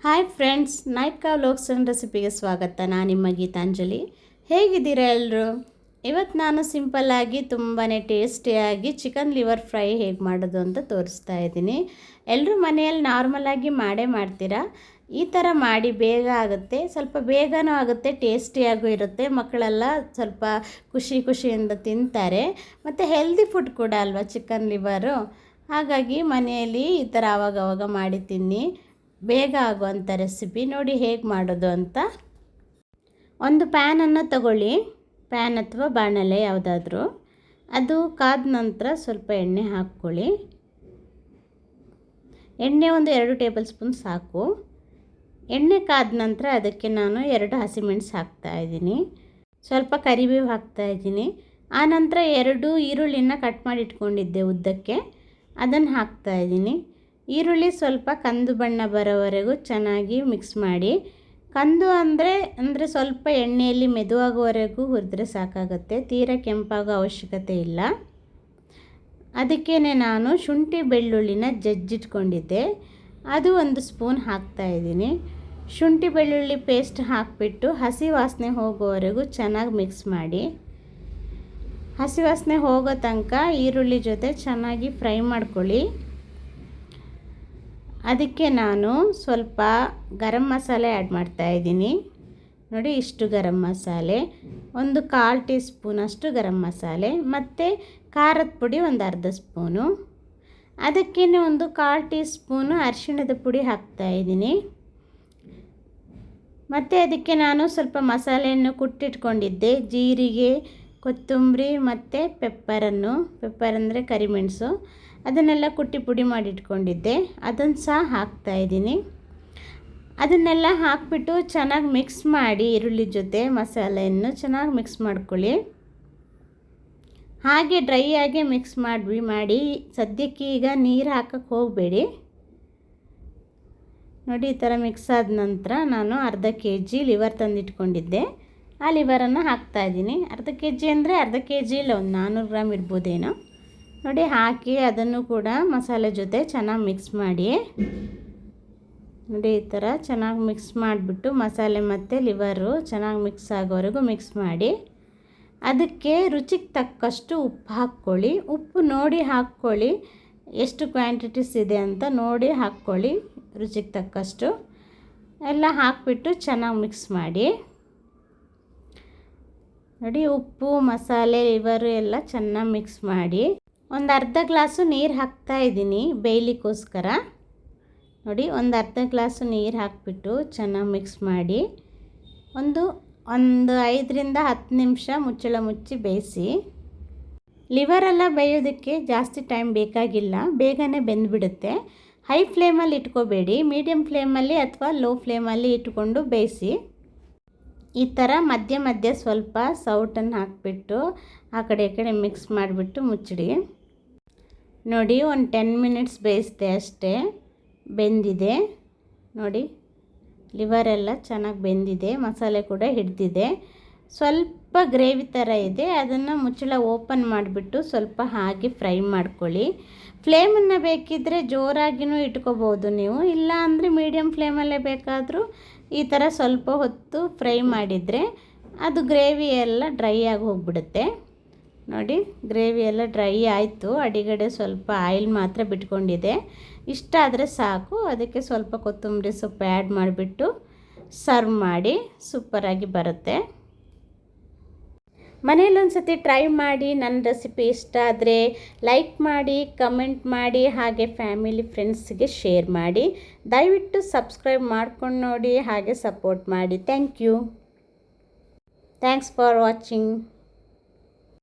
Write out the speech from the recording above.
Hi friends, Nayka vlogs and ರೆಸಿಪಿಗೆ ಸ್ವಾಗತ. ನಾನು ನಿಮ್ಮ ಗೀತಾಂಜಲಿ. ಹೇಗಿದ್ದೀರಾ ಎಲ್ಲರೂ? ಇವತ್ತು ನಾನು ಸಿಂಪಲ್ಲಾಗಿ ತುಂಬಾ ಟೇಸ್ಟಿಯಾಗಿ ಚಿಕನ್ ಲಿವರ್ ಫ್ರೈ ಹೇಗೆ ಮಾಡೋದು ಅಂತ ತೋರಿಸ್ತಾ ಇದ್ದೀನಿ. ಎಲ್ಲರೂ ಮನೆಯಲ್ಲಿ ನಾರ್ಮಲಾಗಿ ಮಾಡ್ತೀರಾ. ಈ ಥರ ಮಾಡಿ ಬೇಗ ಆಗುತ್ತೆ, ಸ್ವಲ್ಪ ಬೇಗನೂ ಆಗುತ್ತೆ, ಟೇಸ್ಟಿಯಾಗೂ ಇರುತ್ತೆ. ಮಕ್ಕಳೆಲ್ಲ ಸ್ವಲ್ಪ ಖುಷಿಯಿಂದ ತಿಂತಾರೆ. ಮತ್ತು ಹೆಲ್ದಿ ಫುಡ್ ಕೂಡ ಅಲ್ವಾ ಚಿಕನ್ ಲಿವರು. ಹಾಗಾಗಿ ಮನೆಯಲ್ಲಿ ಈ ಥರ ಆವಾಗವಾಗ ಮಾಡಿ ತಿನ್ನಿ. ಬೇಗ ಆಗುವಂಥ ರೆಸಿಪಿ ನೋಡಿ ಹೇಗೆ ಮಾಡೋದು ಅಂತ. ಒಂದು ಪ್ಯಾನನ್ನು ತಗೊಳ್ಳಿ, ಪ್ಯಾನ್ ಅಥವಾ ಬಾಣಲೆ ಯಾವುದಾದ್ರೂ. ಅದು ಕಾದ ನಂತರ ಸ್ವಲ್ಪ ಎಣ್ಣೆ ಹಾಕ್ಕೊಳ್ಳಿ. ಎಣ್ಣೆ ಒಂದು 2 ಟೇಬಲ್ ಸ್ಪೂನ್ ಸಾಕು. ಎಣ್ಣೆ ಕಾದ ನಂತರ ಅದಕ್ಕೆ ನಾನು 2 ಹಸಿಮೆಣಸು ಹಾಕ್ತಾಯಿದ್ದೀನಿ, ಸ್ವಲ್ಪ ಕರಿಬೇವು ಹಾಕ್ತಾಯಿದ್ದೀನಿ. ಆನಂತರ 2 ಈರುಳ್ಳಿನ ಕಟ್ ಮಾಡಿ ಇಟ್ಕೊಂಡಿದ್ದೆ ಉದ್ದಕ್ಕೆ, ಅದನ್ನು ಹಾಕ್ತಾಯಿದ್ದೀನಿ. ಈರುಳ್ಳಿ ಸ್ವಲ್ಪ ಕಂದು ಬಣ್ಣ ಬರೋವರೆಗೂ ಚೆನ್ನಾಗಿ ಮಿಕ್ಸ್ ಮಾಡಿ. ಕಂದು ಅಂದರೆ ಸ್ವಲ್ಪ ಎಣ್ಣೆಯಲ್ಲಿ ಮೆದುವಾಗುವವರೆಗೂ ಹುರಿದ್ರೆ ಸಾಕಾಗುತ್ತೆ, ತೀರಾ ಕೆಂಪಾಗೋ ಅವಶ್ಯಕತೆ ಇಲ್ಲ. ಅದಕ್ಕೇ ನಾನು ಶುಂಠಿ ಬೆಳ್ಳುಳ್ಳಿನ ಜಜ್ಜಿಟ್ಕೊಂಡಿದ್ದೆ, ಅದು 1 ಸ್ಪೂನ್ ಹಾಕ್ತಾಯಿದ್ದೀನಿ. ಶುಂಠಿ ಬೆಳ್ಳುಳ್ಳಿ ಪೇಸ್ಟ್ ಹಾಕಿಬಿಟ್ಟು ಹಸಿ ವಾಸನೆ ಹೋಗೋವರೆಗೂ ಚೆನ್ನಾಗಿ ಮಿಕ್ಸ್ ಮಾಡಿ. ಹಸಿ ವಾಸನೆ ಹೋಗೋ ತನಕ ಈರುಳ್ಳಿ ಜೊತೆ ಚೆನ್ನಾಗಿ ಫ್ರೈ ಮಾಡ್ಕೊಳ್ಳಿ. ಅದಕ್ಕೆ ನಾನು ಸ್ವಲ್ಪ ಗರಂ ಮಸಾಲೆ ಆ್ಯಡ್ ಮಾಡ್ತಾಯಿದ್ದೀನಿ. ನೋಡಿ, ಇಷ್ಟು ಗರಂ ಮಸಾಲೆ, ಒಂದು 1/4 ಟೀ ಸ್ಪೂನಷ್ಟು ಗರಂ ಮಸಾಲೆ, ಮತ್ತು ಖಾರದ ಪುಡಿ ಒಂದು ಅರ್ಧ ಸ್ಪೂನು. ಅದಕ್ಕೇ ಒಂದು 1/4 ಟೀ ಸ್ಪೂನು ಅರಿಶಿಣದ ಪುಡಿ ಹಾಕ್ತಾಯಿದ್ದೀನಿ. ಮತ್ತು ಅದಕ್ಕೆ ನಾನು ಸ್ವಲ್ಪ ಮಸಾಲೆಯನ್ನು ಕುಟ್ಟಿಟ್ಕೊಂಡಿದ್ದೆ, ಜೀರಿಗೆ, ಕೊತ್ತಂಬರಿ ಮತ್ತು ಪೆಪ್ಪರ್ ಅಂದರೆ ಕರಿಮೆಣಸು, ಅದನ್ನೆಲ್ಲ ಕುಟ್ಟಿ ಪುಡಿ ಮಾಡಿಟ್ಕೊಂಡಿದ್ದೆ, ಅದನ್ನು ಸಹ ಹಾಕ್ತಾಯಿದ್ದೀನಿ. ಅದನ್ನೆಲ್ಲ ಹಾಕಿಬಿಟ್ಟು ಚೆನ್ನಾಗಿ ಮಿಕ್ಸ್ ಮಾಡಿ, ಈರುಳ್ಳಿ ಜೊತೆ ಮಸಾಲೆಯನ್ನು ಚೆನ್ನಾಗಿ ಮಿಕ್ಸ್ ಮಾಡ್ಕೊಳ್ಳಿ. ಹಾಗೆ ಡ್ರೈ ಆಗಿ ಮಿಕ್ಸ್ ಮಾಡಿ. ಸದ್ಯಕ್ಕೆ ಈಗ ನೀರು ಹಾಕಕ್ಕೆ ಹೋಗಬೇಡಿ. ನೋಡಿ, ಈ ಥರ ಮಿಕ್ಸ್ ಆದ ನಂತರ ನಾನು ಅರ್ಧ kg ಲಿವರ್ ತಂದಿಟ್ಕೊಂಡಿದ್ದೆ, ಆ ಲಿವರನ್ನು ಹಾಕ್ತಾಯಿದ್ದೀನಿ. ಅರ್ಧ kg ಅಂದರೆ ಅರ್ಧ kg ಇಲ್ಲ, ಒಂದು 400 ಗ್ರಾಮ್ ಇರ್ಬೋದೇನೋ. ನೋಡಿ, ಹಾಕಿ ಅದನ್ನು ಕೂಡ ಮಸಾಲೆ ಜೊತೆ ಚೆನ್ನಾಗಿ ಮಿಕ್ಸ್ ಮಾಡಿ. ನೋಡಿ, ಈ ಥರ ಚೆನ್ನಾಗಿ ಮಿಕ್ಸ್ ಮಾಡಿಬಿಟ್ಟು ಮಸಾಲೆ ಮತ್ತು ಲಿವರು ಚೆನ್ನಾಗಿ ಮಿಕ್ಸ್ ಆಗೋವರೆಗೂ ಮಿಕ್ಸ್ ಮಾಡಿ. ಅದಕ್ಕೆ ರುಚಿಗೆ ತಕ್ಕಷ್ಟು ಉಪ್ಪು ಹಾಕ್ಕೊಳ್ಳಿ. ಉಪ್ಪು ನೋಡಿ ಹಾಕ್ಕೊಳ್ಳಿ, ಎಷ್ಟು ಕ್ವಾಂಟಿಟೀಸ್ ಇದೆ ಅಂತ ನೋಡಿ ಹಾಕ್ಕೊಳ್ಳಿ, ರುಚಿಗೆ ತಕ್ಕಷ್ಟು ಎಲ್ಲ ಹಾಕಿಬಿಟ್ಟು ಚೆನ್ನಾಗಿ ಮಿಕ್ಸ್ ಮಾಡಿ. ನೋಡಿ, ಉಪ್ಪು ಮಸಾಲೆ ಲಿವರು ಎಲ್ಲ ಚೆನ್ನಾಗಿ ಮಿಕ್ಸ್ ಮಾಡಿ. ಒಂದು ಅರ್ಧ ಗ್ಲಾಸು ನೀರು ಹಾಕ್ತಾಯಿದ್ದೀನಿ ಬೇಯಲಿಕ್ಕೋಸ್ಕರ. ನೋಡಿ, ಒಂದು ಅರ್ಧ ಗ್ಲಾಸು ನೀರು ಹಾಕಿಬಿಟ್ಟು ಚೆನ್ನಾಗಿ ಮಿಕ್ಸ್ ಮಾಡಿ. ಒಂದು 5ರಿಂದ 10 ನಿಮಿಷ ಮುಚ್ಚಳ ಮುಚ್ಚಿ ಬೇಯಿಸಿ. ಲಿವರೆಲ್ಲ ಬೇಯೋದಕ್ಕೆ ಜಾಸ್ತಿ ಟೈಮ್ ಬೇಕಾಗಿಲ್ಲ, ಬೇಗನೆ ಬೆಂದುಬಿಡುತ್ತೆ. ಹೈ ಫ್ಲೇಮಲ್ಲಿ ಇಟ್ಕೋಬೇಡಿ, ಮೀಡಿಯಮ್ ಫ್ಲೇಮಲ್ಲಿ ಅಥವಾ ಲೋ ಫ್ಲೇಮಲ್ಲಿ ಇಟ್ಕೊಂಡು ಬೇಯಿಸಿ. ಈ ಥರ ಮಧ್ಯೆ ಸ್ವಲ್ಪ ಸೌಟನ್ನು ಹಾಕಿಬಿಟ್ಟು ಆ ಕಡೆ ಈ ಕಡೆ ಮಿಕ್ಸ್ ಮಾಡಿಬಿಟ್ಟು ಮುಚ್ಚಿಡಿ. ನೋಡಿ, ಒಂದು 10 ಮಿನಿಟ್ಸ್ ಬೇಯಿಸಿದೆ ಅಷ್ಟೇ, ಬೆಂದಿದೆ. ನೋಡಿ, ಲಿವರೆಲ್ಲ ಚೆನ್ನಾಗಿ ಬೆಂದಿದೆ, ಮಸಾಲೆ ಕೂಡ ಹಿಡಿದಿದೆ. ಸ್ವಲ್ಪ ಗ್ರೇವಿ ಥರ ಇದೆ, ಅದನ್ನು ಮುಚ್ಚಳ ಓಪನ್ ಮಾಡಿಬಿಟ್ಟು ಸ್ವಲ್ಪ ಹಾಗೆ ಫ್ರೈ ಮಾಡ್ಕೊಳ್ಳಿ. ಫ್ಲೇಮನ್ನು ಬೇಕಿದ್ದರೆ ಜೋರಾಗಿಯೂ ಇಟ್ಕೋಬೋದು ನೀವು, ಇಲ್ಲ ಅಂದರೆ ಮೀಡಿಯಮ್ ಫ್ಲೇಮಲ್ಲೇ ಬೇಕಾದರೂ ಈ ಥರ ಸ್ವಲ್ಪ ಹೊತ್ತು ಫ್ರೈ ಮಾಡಿದರೆ ಅದು ಗ್ರೇವಿ ಎಲ್ಲ ಡ್ರೈ ಆಗಿ ಹೋಗಿಬಿಡುತ್ತೆ. ನೋಡಿ, ಗ್ರೇವಿ ಎಲ್ಲ ಡ್ರೈ ಆಯಿತು, ಅಡಿಗಡೆ ಸ್ವಲ್ಪ ಆಯಿಲ್ ಮಾತ್ರ ಬಿಟ್ಕೊಂಡಿದೆ. ಇಷ್ಟ ಆದರೆ ಸಾಕು. ಅದಕ್ಕೆ ಸ್ವಲ್ಪ ಕೊತ್ತಂಬರಿ ಸೊಪ್ಪು ಆ್ಯಡ್ ಮಾಡಿಬಿಟ್ಟು ಸರ್ವ್ ಮಾಡಿ, ಸೂಪರಾಗಿ ಬರುತ್ತೆ. ಮನೇಲಿ ಒಂದು ಸತಿ ಟ್ರೈ ಮಾಡಿ. ನನ್ನ ರೆಸಿಪಿ ಇಷ್ಟ ಆದರೆ ಲೈಕ್ ಮಾಡಿ, ಕಮೆಂಟ್ ಮಾಡಿ, ಹಾಗೆ ಫ್ಯಾಮಿಲಿ ಫ್ರೆಂಡ್ಸ್ಗೆ ಶೇರ್ ಮಾಡಿ. ದಯವಿಟ್ಟು ಸಬ್ಸ್ಕ್ರೈಬ್ ಮಾಡ್ಕೊಂಡು ನೋಡಿ, ಹಾಗೆ ಸಪೋರ್ಟ್ ಮಾಡಿ. Thanks for watching.